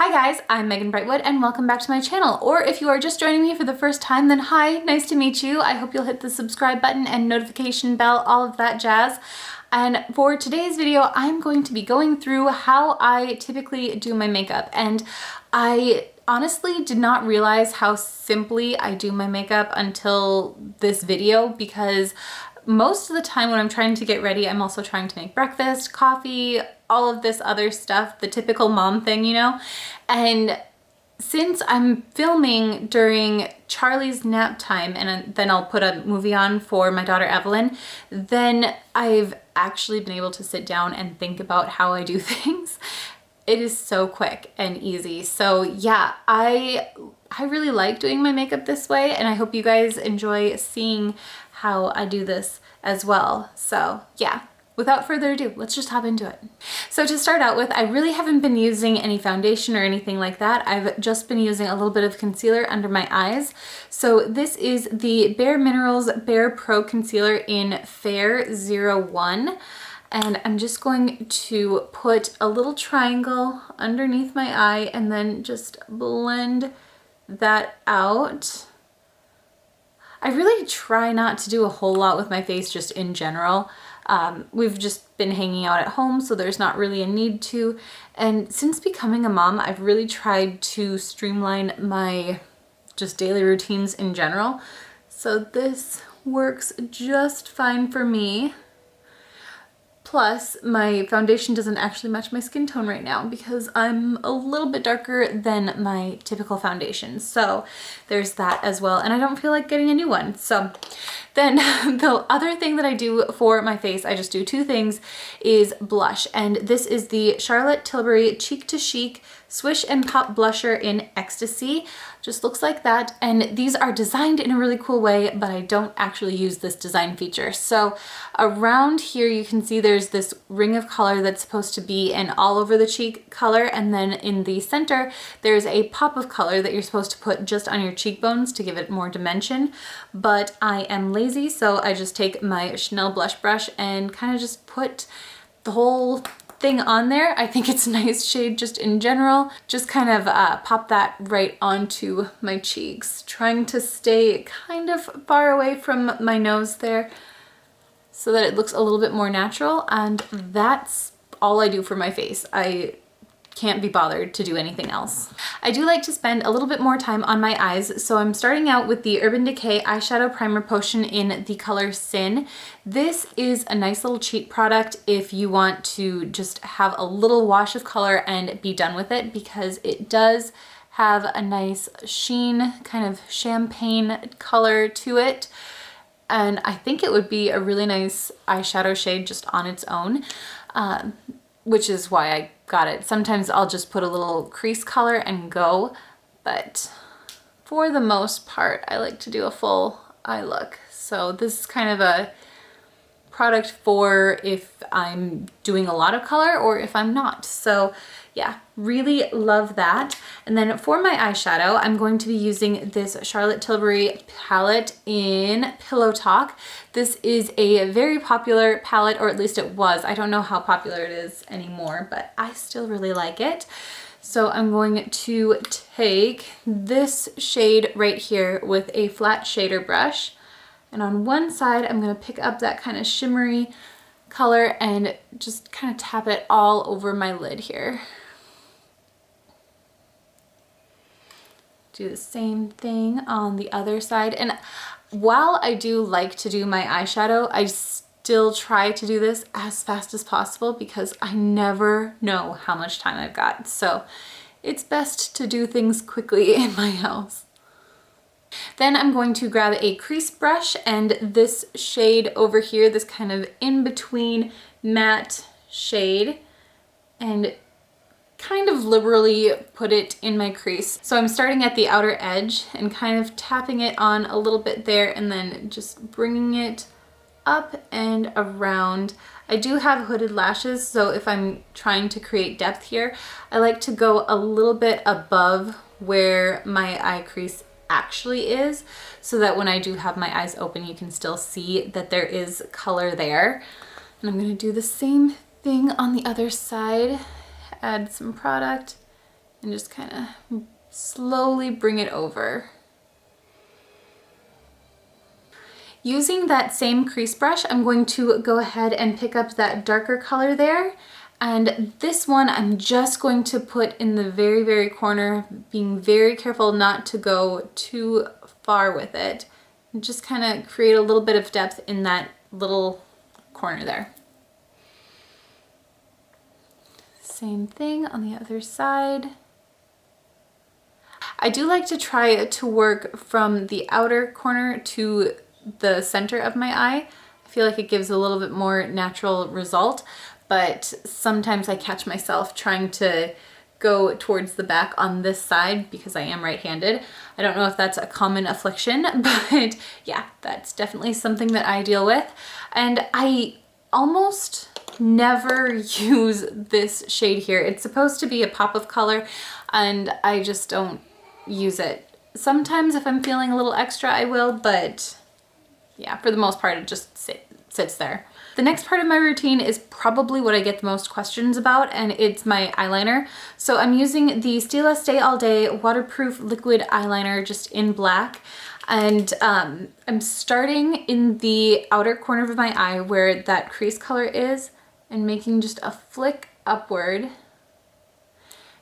Hi guys, I'm Megan Brightwood and welcome back to my channel. Or if you are just joining me for the first time, then hi, nice to meet you. I hope you'll hit the subscribe button and notification bell, all of that jazz. And for today's video, I'm going to be going through how I typically do my makeup. And I honestly did not realize how simply I do my makeup until this video, because most of the time when I'm trying to get ready, I'm also trying to make breakfast, coffee, all of this other stuff, the typical mom thing, you know? And since I'm filming during Charlie's nap time and then I'll put a movie on for my daughter Evelyn, then I've actually been able to sit down and think about how I do things. It is so quick and easy. So yeah, I really like doing my makeup this way, and I hope you guys enjoy seeing how I do this as well. So yeah, without further ado, let's just hop into it. So to start out with, I really haven't been using any foundation or anything like that. I've just been using a little bit of concealer under my eyes. So this is the Bare Minerals Bare Pro Concealer in Fair 01. And I'm just going to put a little triangle underneath my eye and then just blend that out. I really try not to do a whole lot with my face just in general. We've just been hanging out at home, so there's not really a need to. And since becoming a mom, I've really tried to streamline my just daily routines in general. So this works just fine for me. Plus, my foundation doesn't actually match my skin tone right now because I'm a little bit darker than my typical foundation. So there's that as well. And I don't feel like getting a new one. So then the other thing that I do for my face, I just do two things, is blush. And this is the Charlotte Tilbury Cheek to Chic Swish and Pop Blusher in Ecstasy. Just looks like that. And these are designed in a really cool way, but I don't actually use this design feature. So around here, you can see there's this ring of color that's supposed to be an all over the cheek color. And then in the center, there's a pop of color that you're supposed to put just on your cheekbones to give it more dimension. But I am lazy, so I just take my Chanel blush brush and kind of just put the whole thing on there. I think it's a nice shade just in general. Just kind of pop that right onto my cheeks, trying to stay kind of far away from my nose there so that it looks a little bit more natural. And that's all I do for my face. I can't be bothered to do anything else. I do like to spend a little bit more time on my eyes, so I'm starting out with the Urban Decay Eyeshadow Primer Potion in the color Sin. This is a nice little cheap product if you want to just have a little wash of color and be done with it, because it does have a nice sheen, kind of champagne color to it. And I think it would be a really nice eyeshadow shade just on its own, which is why I got it. Sometimes I'll just put a little crease color and go, but for the most part, I like to do a full eye look. So this is kind of a product for if I'm doing a lot of color or if I'm not. So yeah, really love that. And then for my eyeshadow, I'm going to be using this Charlotte Tilbury palette in Pillow Talk. This is a very popular palette, or at least it was. I don't know how popular it is anymore, but I still really like it. So I'm going to take this shade right here with a flat shader brush. And on one side, I'm going to pick up that kind of shimmery color and just kind of tap it all over my lid here. Do the same thing on the other side. And while I do like to do my eyeshadow, I still try to do this as fast as possible because I never know how much time I've got. So it's best to do things quickly in my house. Then I'm going to grab a crease brush and this shade over here, this kind of in-between matte shade, and kind of liberally put it in my crease. So I'm starting at the outer edge and kind of tapping it on a little bit there and then just bringing it up and around. I do have hooded lashes, so if I'm trying to create depth here, I like to go a little bit above where my eye crease actually is, so that when I do have my eyes open, you can still see that there is color there. And I'm going to do the same thing on the other side. Add some product and just kind of slowly bring it over. Using that same crease brush, I'm going to go ahead and pick up that darker color there. And this one I'm just going to put in the very, very corner, being very careful not to go too far with it. And just kind of create a little bit of depth in that little corner there. Same thing on the other side. I do like to try to work from the outer corner to the center of my eye. I feel like it gives a little bit more natural result, but sometimes I catch myself trying to go towards the back on this side because I am right-handed. I don't know if that's a common affliction, but yeah, that's definitely something that I deal with. And I almost never use this shade here. It's supposed to be a pop of color and I just don't use it. Sometimes if I'm feeling a little extra, I will, but yeah, for the most part, it just sits there. The next part of my routine is probably what I get the most questions about, and it's my eyeliner. So I'm using the Stila Stay All Day Waterproof Liquid Eyeliner just in black. And I'm starting in the outer corner of my eye where that crease color is and making just a flick upward.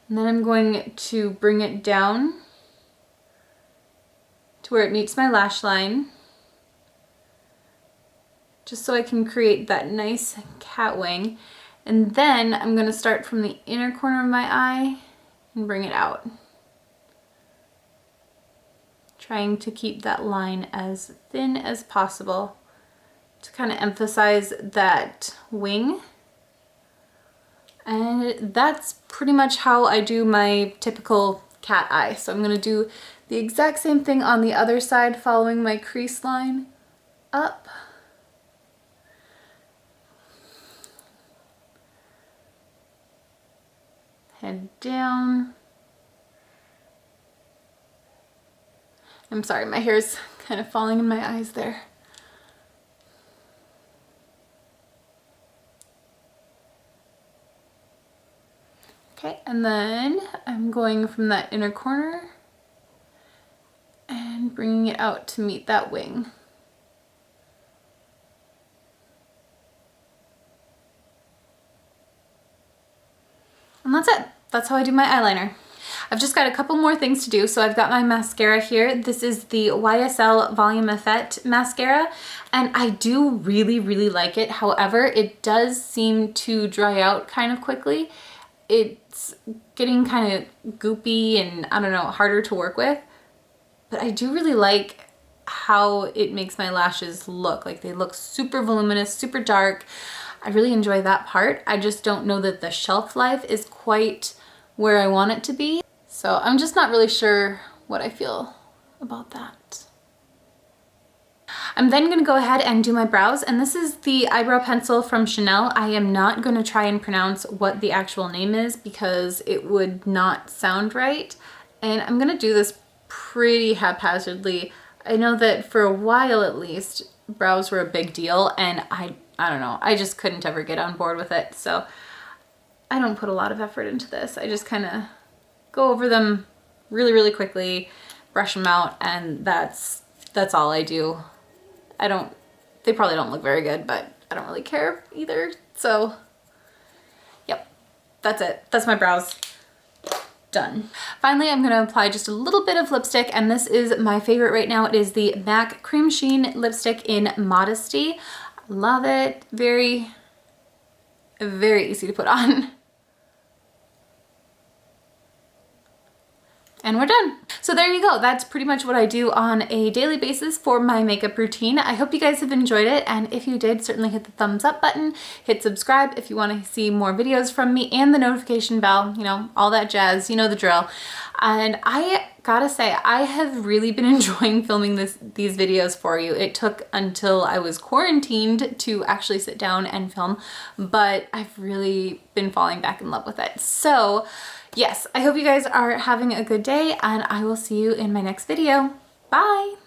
And then I'm going to bring it down to where it meets my lash line, just so I can create that nice cat wing. And then I'm gonna start from the inner corner of my eye and bring it out. Trying to keep that line as thin as possible to kind of emphasize that wing. And that's pretty much how I do my typical cat eye. So I'm gonna do the exact same thing on the other side, following my crease line up. Head down. I'm sorry, my hair's kind of falling in my eyes there. Okay, and then I'm going from that inner corner and bringing it out to meet that wing. And that's it. That's how I do my eyeliner. I've just got a couple more things to do. So I've got my mascara here. This is the YSL Volume Effect mascara, and I do really, really like it. However, it does seem to dry out kind of quickly. It's getting kind of goopy and, I don't know, harder to work with. But I do really like how it makes my lashes look. Like, they look super voluminous, super dark. I really enjoy that part. I just don't know that the shelf life is quite where I want it to be. So I'm just not really sure what I feel about that. I'm then gonna go ahead and do my brows, and this is the eyebrow pencil from Chanel. I am not gonna try and pronounce what the actual name is because it would not sound right. And I'm gonna do this pretty haphazardly. I know that for a while at least, brows were a big deal, and I don't know, I just couldn't ever get on board with it. So I don't put a lot of effort into this. I just kind of go over them really, really quickly, brush them out, and that's all I do. They probably don't look very good, but I don't really care either. So yep, that's it. That's my brows. Done. Finally, I'm going to apply just a little bit of lipstick, and this is my favorite right now. It is the MAC Cream Sheen lipstick in Modesty. Love it. Very, very easy to put on. And we're done. So there you go. That's pretty much what I do on a daily basis for my makeup routine. I hope you guys have enjoyed it, and if you did, certainly hit the thumbs up button, hit subscribe if you want to see more videos from me, and the notification bell, you know, all that jazz, you know the drill. And I gotta say, I have really been enjoying filming these videos for you. It took until I was quarantined to actually sit down and film, but I've really been falling back in love with it. So yes, I hope you guys are having a good day, and I will see you in my next video. Bye!